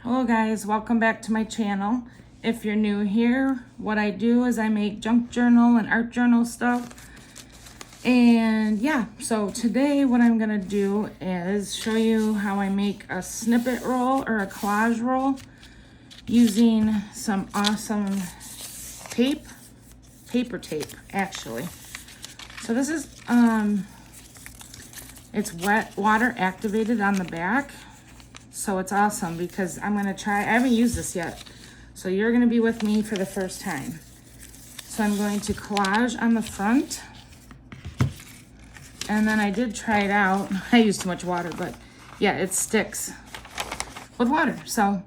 Hello guys, welcome back to my channel. If you're new here, what I do is I make junk journal and art journal stuff. And yeah, so today what I'm gonna do is show you how I make a snippet roll or a collage roll using some awesome tape, paper tape actually. So this is, it's wet water activated on the back. So it's awesome because I'm gonna try, I haven't used this yet. So you're gonna be with me for the first time. So I'm going to collage on the front. And then I did try it out. I used too much water, but yeah, it sticks with water. So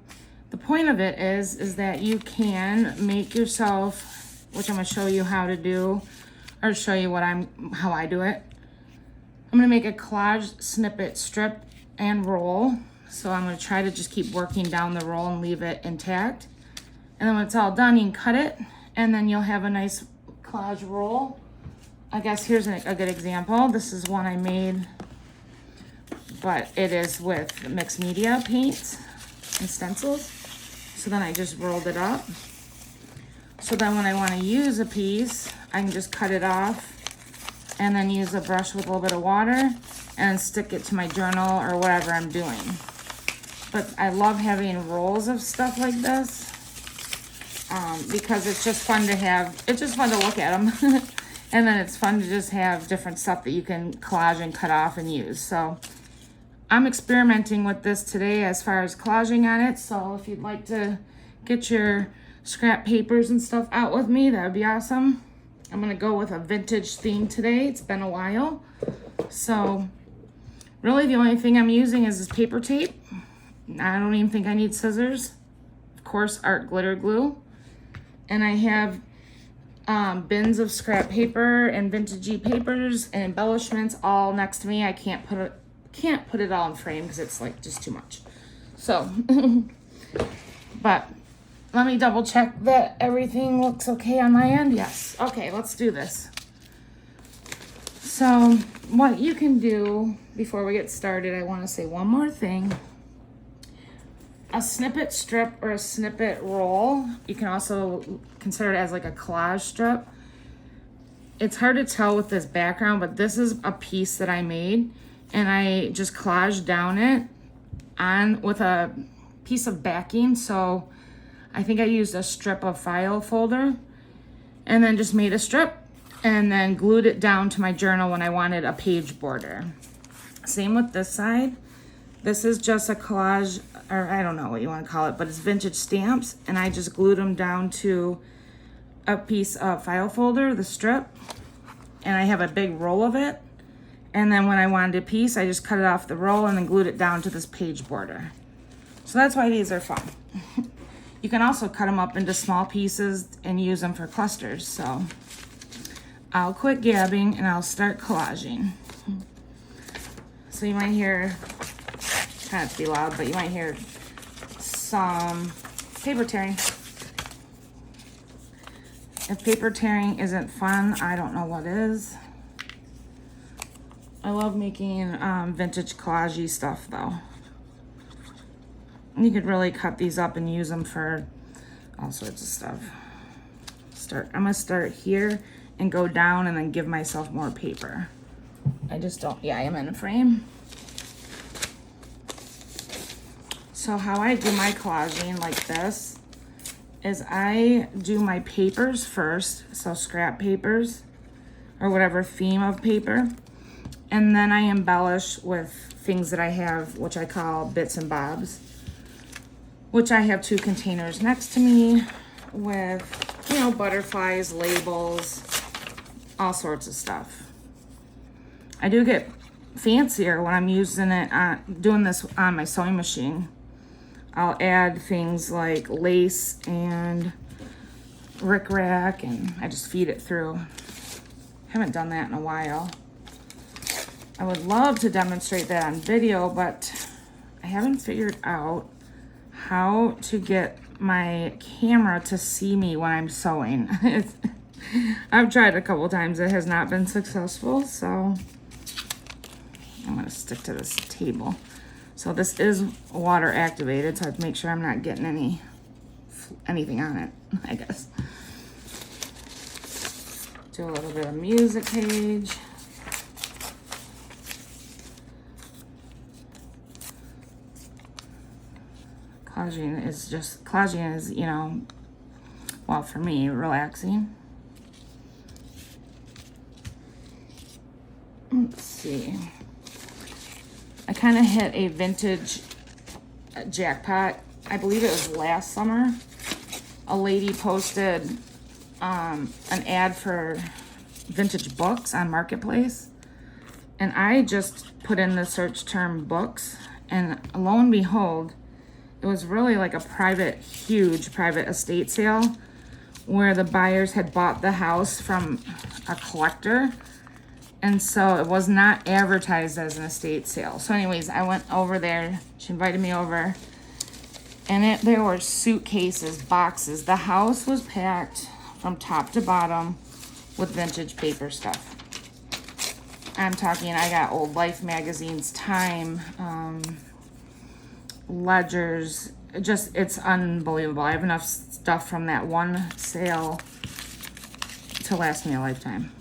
the point of it is that you can make yourself, which I'm gonna show you how to do, or show you how I do it. I'm gonna make a collage snippet strip and roll. So I'm gonna try to just keep working down the roll and leave it intact. And then when it's all done, you can cut it, and then you'll have a nice collage roll. I guess here's a good example. This is one I made, but it is with mixed media paints and stencils. So then I just rolled it up. So then when I wanna use a piece, I can just cut it off and then use a brush with a little bit of water and stick it to my journal or whatever I'm doing. But I love having rolls of stuff like this because it's just fun to have. It's just fun to look at them. And then it's fun to just have different stuff that you can collage and cut off and use. So I'm experimenting with this today as far as collaging on it. So if you'd like to get your scrap papers and stuff out with me, that would be awesome. I'm gonna go with a vintage theme today. It's been a while. So really the only thing I'm using is this paper tape. I don't even think I need scissors. Of course, art glitter glue. And I have bins of scrap paper and vintagey papers and embellishments all next to me. I can't put it all in frame because it's like just too much. So, but let me double check that everything looks okay on my end. Yes. Okay, let's do this. So what you can do before we get started, I want to say one more thing. A snippet strip or a snippet roll, you can also consider it as like a collage strip. It's hard to tell with this background, but this is a piece that I made, and I just collaged down it on with a piece of backing. So I think I used a strip of file folder and then just made a strip and then glued it down to my journal when I wanted a page border. Same with this side. This is just a collage, or I don't know what you want to call it, but it's vintage stamps, and I just glued them down to a piece of file folder, the strip, and I have a big roll of it. And then when I wanted a piece, I just cut it off the roll and then glued it down to this page border. So that's why these are fun. You can also cut them up into small pieces and use them for clusters. So I'll quit gabbing and I'll start collaging. So you might hear, try not to be loud, but you might hear some paper tearing. If paper tearing isn't fun, I don't know what is. I love making vintage collage-y stuff though. You could really cut these up and use them for all sorts of stuff. I'm gonna start here and go down and then give myself more paper. I just don't, yeah, I am in a frame. So how I do my collaging like this is I do my papers first, so scrap papers or whatever theme of paper, and then I embellish with things that I have, which I call bits and bobs, which I have 2 containers next to me with, you know, butterflies, labels, all sorts of stuff. I do get fancier when I'm using it, doing this on my sewing machine. I'll add things like lace and rickrack, and I just feed it through. Haven't done that in a while. I would love to demonstrate that on video, but I haven't figured out how to get my camera to see me when I'm sewing. I've tried a couple times. It has not been successful, so I'm gonna stick to this table. So this is water activated, so I have to make sure I'm not getting anything on it, I guess. Do a little bit of music page. Collaging is, you know, well, for me, relaxing. Let's see. I kind of hit a vintage jackpot. I believe it was last summer. A lady posted an ad for vintage books on Marketplace. And I just put in the search term books. And lo and behold, it was really like a huge private estate sale where the buyers had bought the house from a collector. And so it was not advertised as an estate sale. So anyways, I went over there. She invited me over. And there were suitcases, boxes. The house was packed from top to bottom with vintage paper stuff. I'm talking, I got old Life magazines, Time, ledgers. It's unbelievable. I have enough stuff from that one sale to last me a lifetime.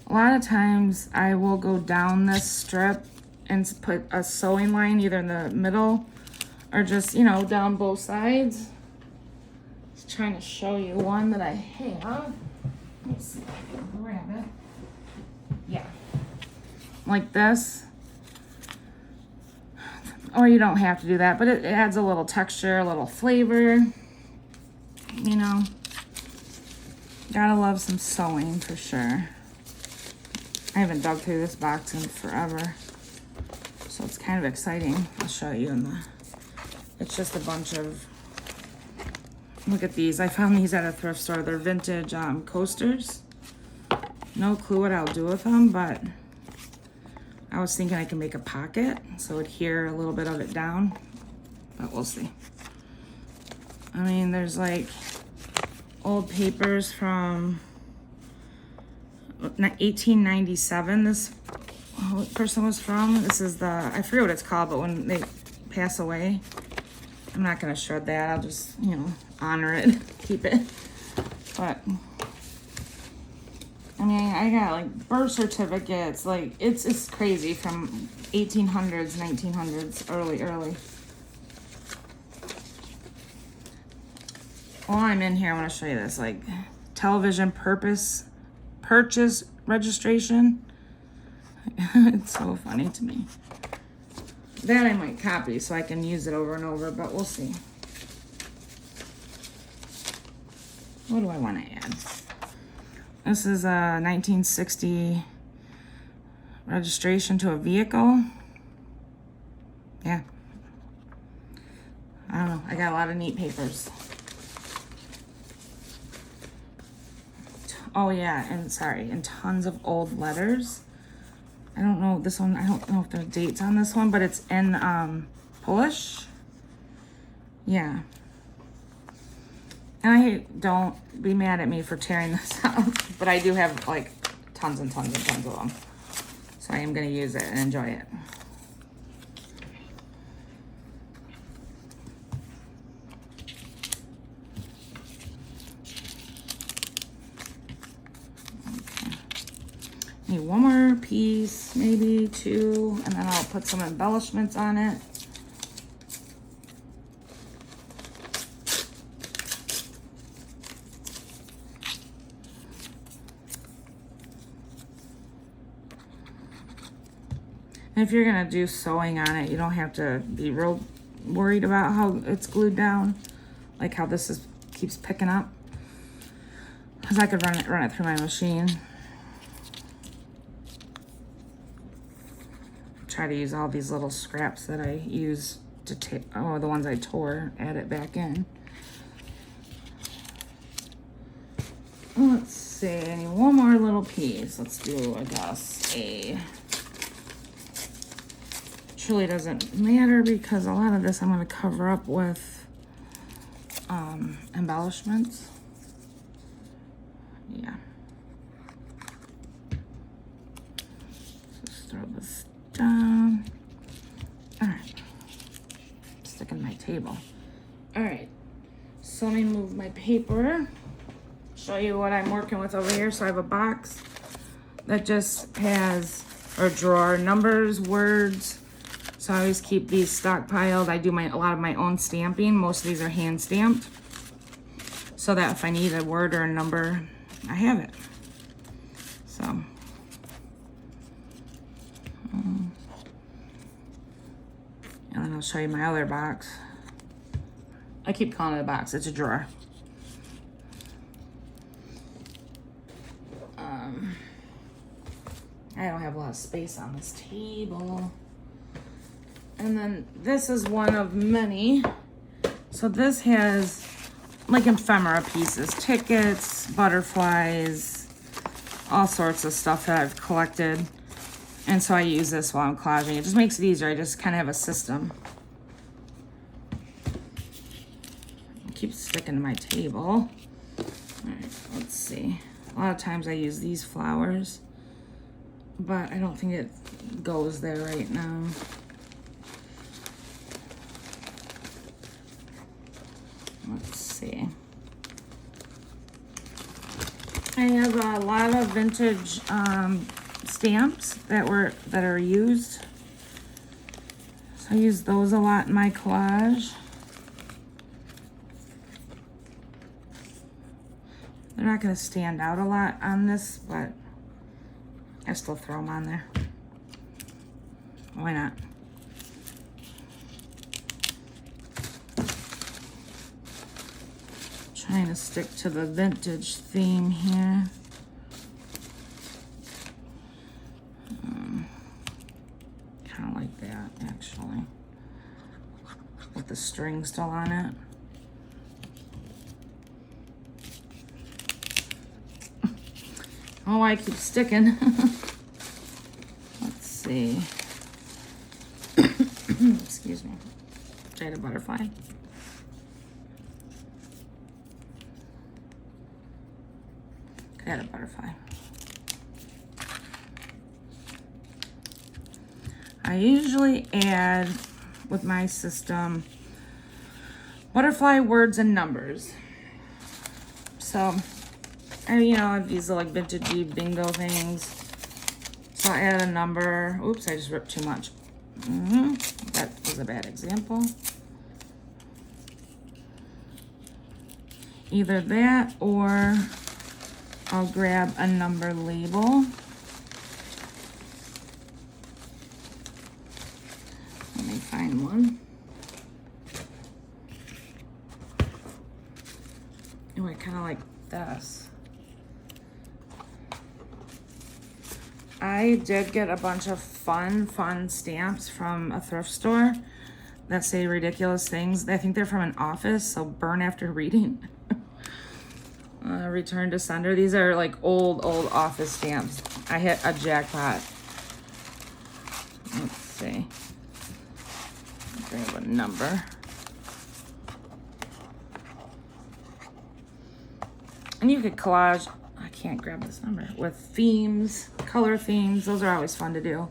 A lot of times I will go down this strip and put a sewing line either in the middle or just, you know, down both sides. Just trying to show you one that I have. Let me see if I can grab it. Yeah. Like this. Or you don't have to do that, but it adds a little texture, a little flavor. You know. Gotta love some sewing for sure. I haven't dug through this box in forever. So it's kind of exciting. I'll show you it's just a bunch of, look at these. I found these at a thrift store. They're vintage coasters. No clue what I'll do with them, but I was thinking I can make a pocket so it'd adhere a little bit of it down, but we'll see. I mean, there's like old papers from 1897 this person was from. This is I forget what it's called, but when they pass away, I'm not going to shred that. I'll just, you know, honor it, keep it. But, I mean, I got like birth certificates, like it's crazy from 1800s, 1900s, early. While I'm in here, I want to show you this, like television purchase registration. It's so funny to me. That I might copy so I can use it over and over, but we'll see. What do I want to add? This is a 1960 registration to a vehicle. Yeah. I don't know. I got a lot of neat papers. Oh yeah, and tons of old letters. I don't know this one. I don't know if there's dates on this one, but it's in Polish. Yeah. And don't be mad at me for tearing this out, but I do have like tons and tons and tons of them. So I am going to use it and enjoy it. Need one more piece, maybe two, and then I'll put some embellishments on it. And if you're gonna do sewing on it, you don't have to be real worried about how it's glued down, like how this keeps picking up, because I could run it through my machine. Try to use all these little scraps that I use to the ones I tore, add it back in. Let's see, I need one more little piece. Let's do, I guess, truly doesn't matter because a lot of this I'm going to cover up with embellishments. Yeah. Just throw this down. All right. Stick in my table. All right. So let me move my paper. Show you what I'm working with over here. So I have a box that just has, or drawer, numbers, words. So I always keep these stockpiled. I do a lot of my own stamping. Most of these are hand stamped, so that if I need a word or a number, I have it. So, and then I'll show you my other box. I keep calling it a box. It's a drawer. I don't have a lot of space on this table. And then this is one of many. So this has like ephemera pieces, tickets, butterflies, all sorts of stuff that I've collected. And so I use this while I'm collaging. It just makes it easier. I just kind of have a system. It keeps sticking to my table. All right, let's see. A lot of times I use these flowers, but I don't think it goes there right now. Let's see. I have a lot of vintage stamps that are used. So I use those a lot in my collage. They're not going to stand out a lot on this, but I still throw them on there. Why not? Trying to stick to the vintage theme here. Kind of like that, actually, with the string still on it. Oh, I keep sticking. Let's see. Excuse me. Try the butterfly. Got a butterfly. I usually add, with my system, butterfly, words, and numbers. So, you know, these are like vintage bingo things. So I add a number. Oops, I just ripped too much. That was a bad example. Either that or I'll grab a number label. Let me find one. Oh, I kind of like this. I did get a bunch of fun stamps from a thrift store that say ridiculous things. I think they're from an office, so burn after reading. Return to sender. These are like old office stamps. I hit a jackpot. Let's see. Grab a number. And you could collage, I can't grab this number, with themes, color themes. Those are always fun to do.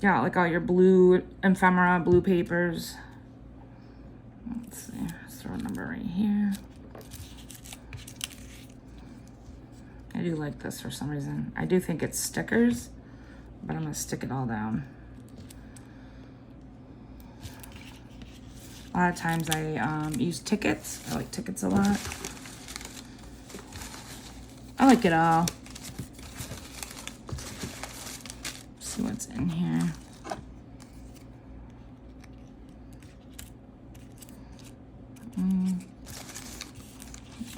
Got like all your blue ephemera, blue papers. Let's see, let's throw a number right here. I do like this for some reason. I do think it's stickers, but I'm gonna stick it all down. A lot of times I use tickets. I like tickets a lot. I like it all. See what's in here.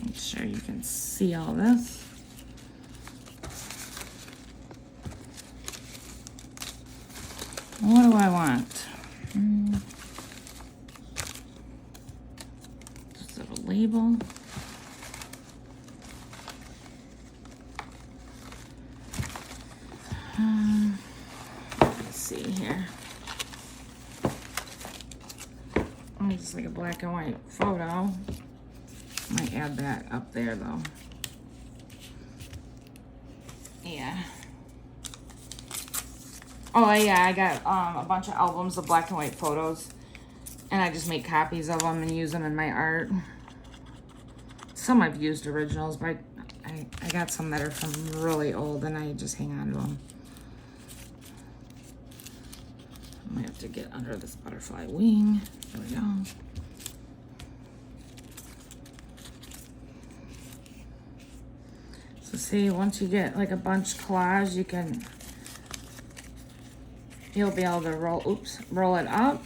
Make sure you can see all this. What do I want? Just a little label. Let's see here. Just like a black and white photo. Might add that up there though. Yeah. Oh yeah, I got a bunch of albums of black and white photos, and I just make copies of them and use them in my art. Some I've used originals, but I got some that are from really old, and I just hang on to them. I might have to get under this butterfly wing. There we go. So see, once you get like a bunch collage, you'll be able to roll it up.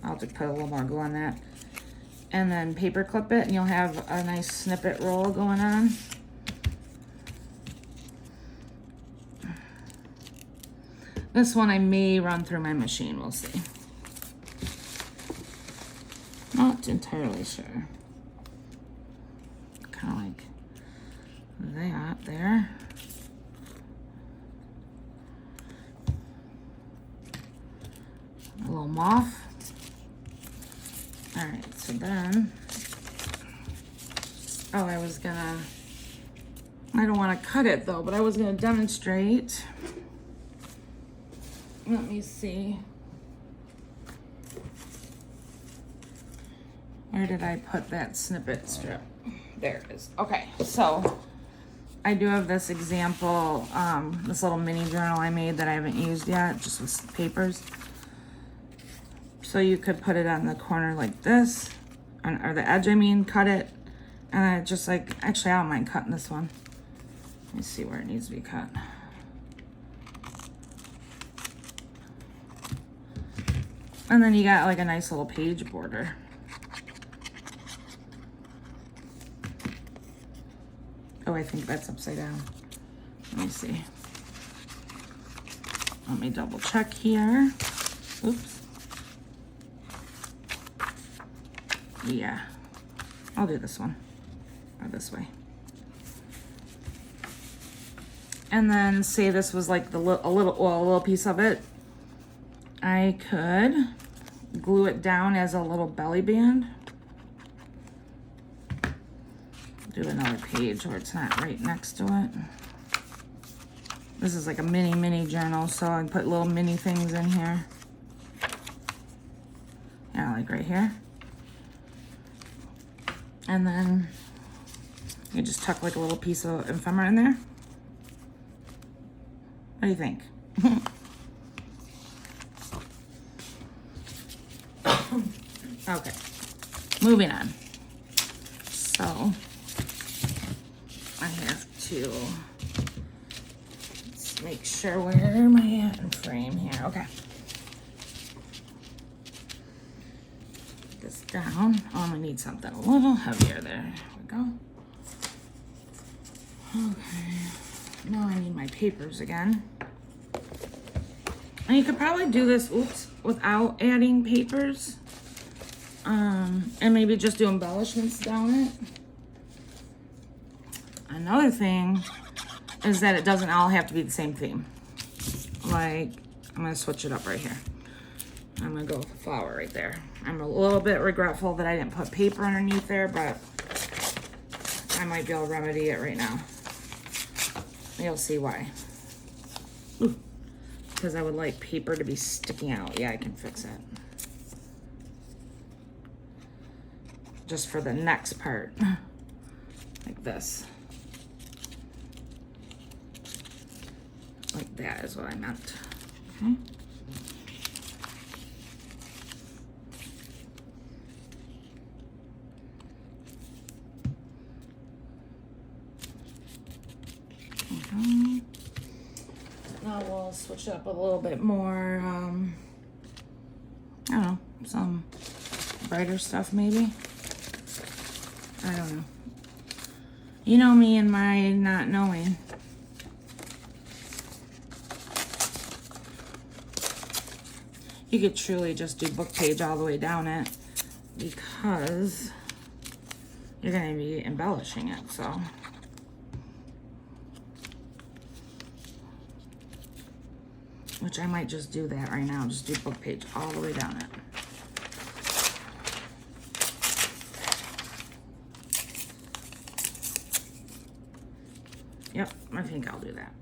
I'll just put a little more glue on that. And then paper clip it, and you'll have a nice snippet roll going on. This one I may run through my machine, we'll see. Not entirely sure. Kind of like that there. A little moth. All right, so then, I don't want to cut it though, but I was gonna demonstrate. Let me see. Where did I put that snippet strip? There it is. Okay, so I do have this example, this little mini journal I made that I haven't used yet, just with papers. So you could put it on the corner like this, or the edge, I mean, cut it. And I just like, actually I don't mind cutting this one. Let me see where it needs to be cut. And then you got like a nice little page border. Oh, I think that's upside down. Let me see. Let me double check here. Oops. Yeah, I'll do this one, or this way. And then say this was like a little piece of it. I could glue it down as a little belly band. Do another page where it's not right next to it. This is like a mini journal, so I put little mini things in here. Yeah, like right here. And then you just tuck like a little piece of ephemera in there. What do you think? Okay, moving on. So I have to make sure where am I at in frame here. Okay. This down. Oh, I'm gonna need something a little heavier there. There we go. Okay. Now I need my papers again. And you could probably do this, without adding papers. And maybe just do embellishments down it. Another thing is that it doesn't all have to be the same theme. Like, I'm gonna switch it up right here. I'm gonna go with the flower right there. I'm a little bit regretful that I didn't put paper underneath there, but I might be able to remedy it right now. You'll see why. Because I would like paper to be sticking out. Yeah, I can fix it. Just for the next part. Like this. Like that is what I meant. Okay. Now we'll switch it up a little bit more, I don't know, some brighter stuff maybe. I don't know. You know me and my not knowing. You could truly just do book page all the way down it because you're going to be embellishing it, so. Which I might just do that right now. Just do book page all the way down it. Yep, I think I'll do that.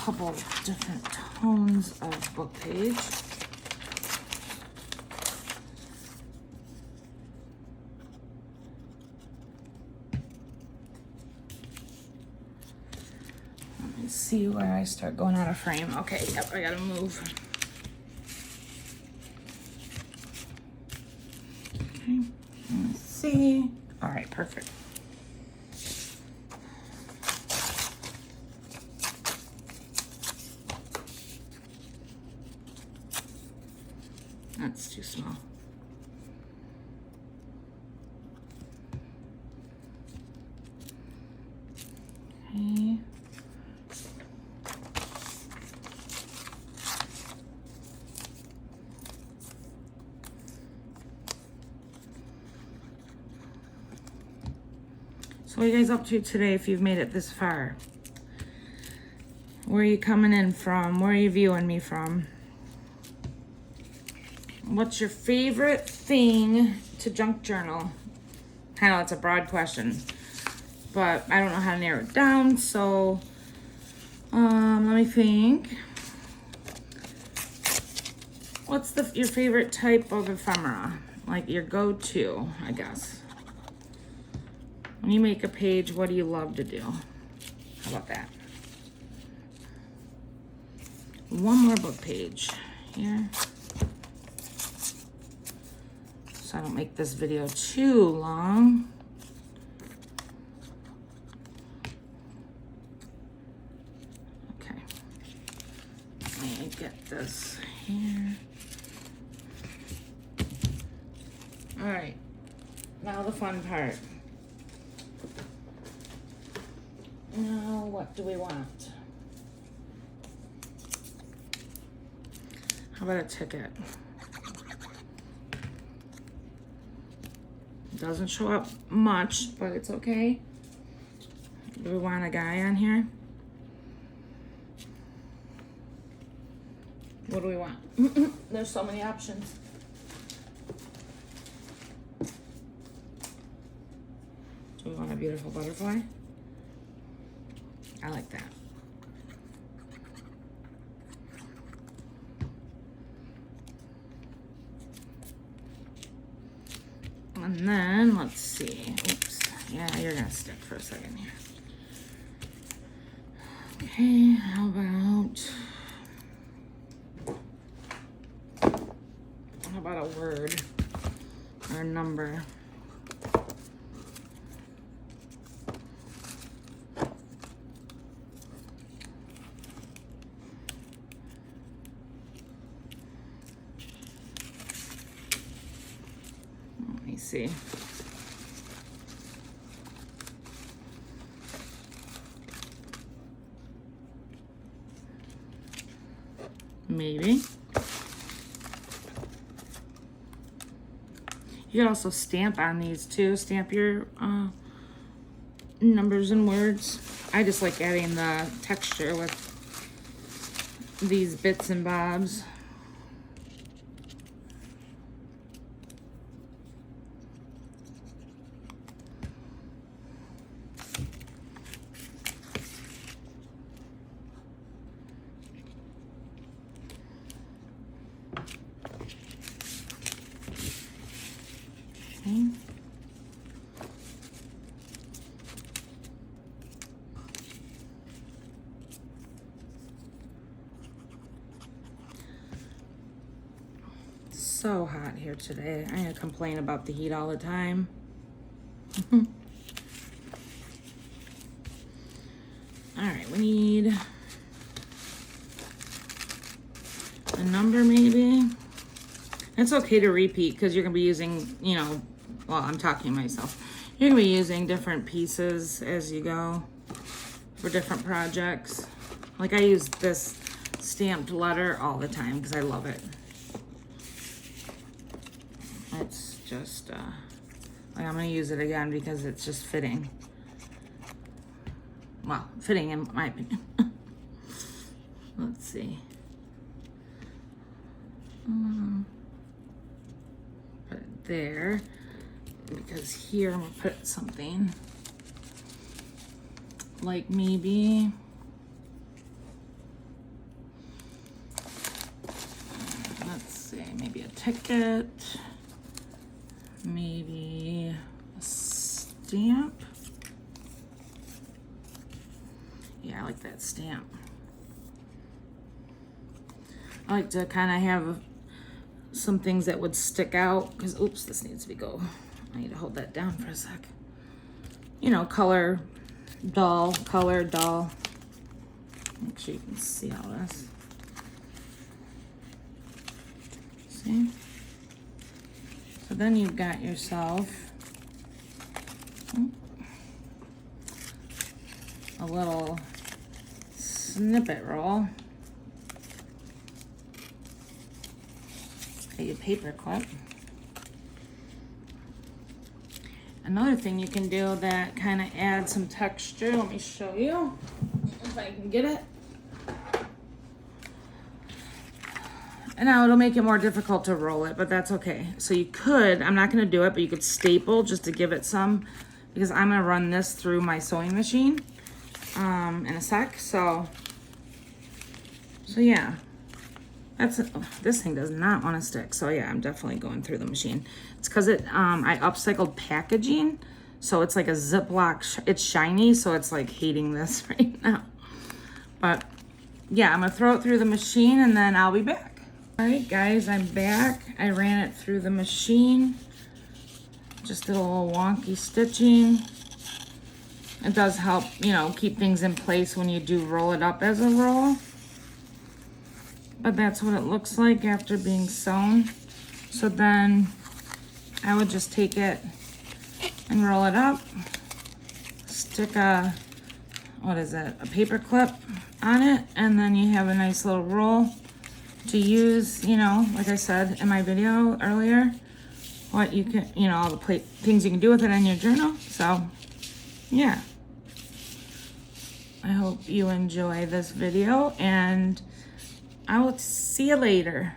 couple different tones of book page. Let me see where I start going out of frame. Okay, yep, I gotta move. Okay, let's see. All right, perfect. That's too small. Okay. So what are you guys up to today if you've made it this far? Where are you coming in from? Where are you viewing me from? What's your favorite thing to junk journal? I know it's a broad question, but I don't know how to narrow it down, so let me think. What's your favorite type of ephemera? Like your go-to, I guess. When you make a page, what do you love to do? How about that? One more book page here. So I don't make this video too long. Okay. Let me get this here. All right. Now the fun part. Now what do we want? How about a ticket? Doesn't show up much, but it's okay. Do we want a guy on here? What do we want? There's so many options. Do we want a beautiful butterfly? I like that. And then, let's see. Oops. Yeah, you're gonna stick for a second here. Okay, how about a word or a number? Let me see. Maybe. You can also stamp on these too. Stamp your numbers and words. I just like adding the texture with these bits and bobs. Okay. So hot here today. I complain about the heat all the time. All right, we need a number maybe. It's okay to repeat because you're gonna be using, you know, well, I'm talking to myself. You're gonna be using different pieces as you go for different projects. Like I use this stamped letter all the time because I love it. It's just, like I'm gonna use it again because it's just fitting. Well, fitting in my opinion. Let's see. Put it there because here I'm gonna put something like maybe a ticket, maybe a stamp. Yeah, I like that stamp. I like to kind of have some things that would stick out because, oops, this needs to be go. I need to hold that down for a sec. You know, color, dull. Make sure you can see all this. See? So then you've got yourself a little snippet roll. A paper clip. Another thing you can do that kind of adds some texture, let me show you if I can get it. And now it'll make it more difficult to roll it, but that's okay. So you could, I'm not gonna do it, but you could staple just to give it some, because I'm gonna run this through my sewing machine in a sec. So yeah. This thing does not want to stick. So yeah, I'm definitely going through the machine. It's because I upcycled packaging. So it's like a Ziploc, it's shiny. So it's like hating this right now. But yeah, I'm gonna throw it through the machine and then I'll be back. All right guys, I'm back. I ran it through the machine. Just did a little wonky stitching. It does help, you know, keep things in place when you do roll it up as a roll. But that's what it looks like after being sewn. So then I would just take it and roll it up, stick a, what is it, a paper clip on it, and then you have a nice little roll to use, you know, like I said in my video earlier, what you can, you know, all the things you can do with it in your journal. So yeah, I hope you enjoy this video and I will see you later.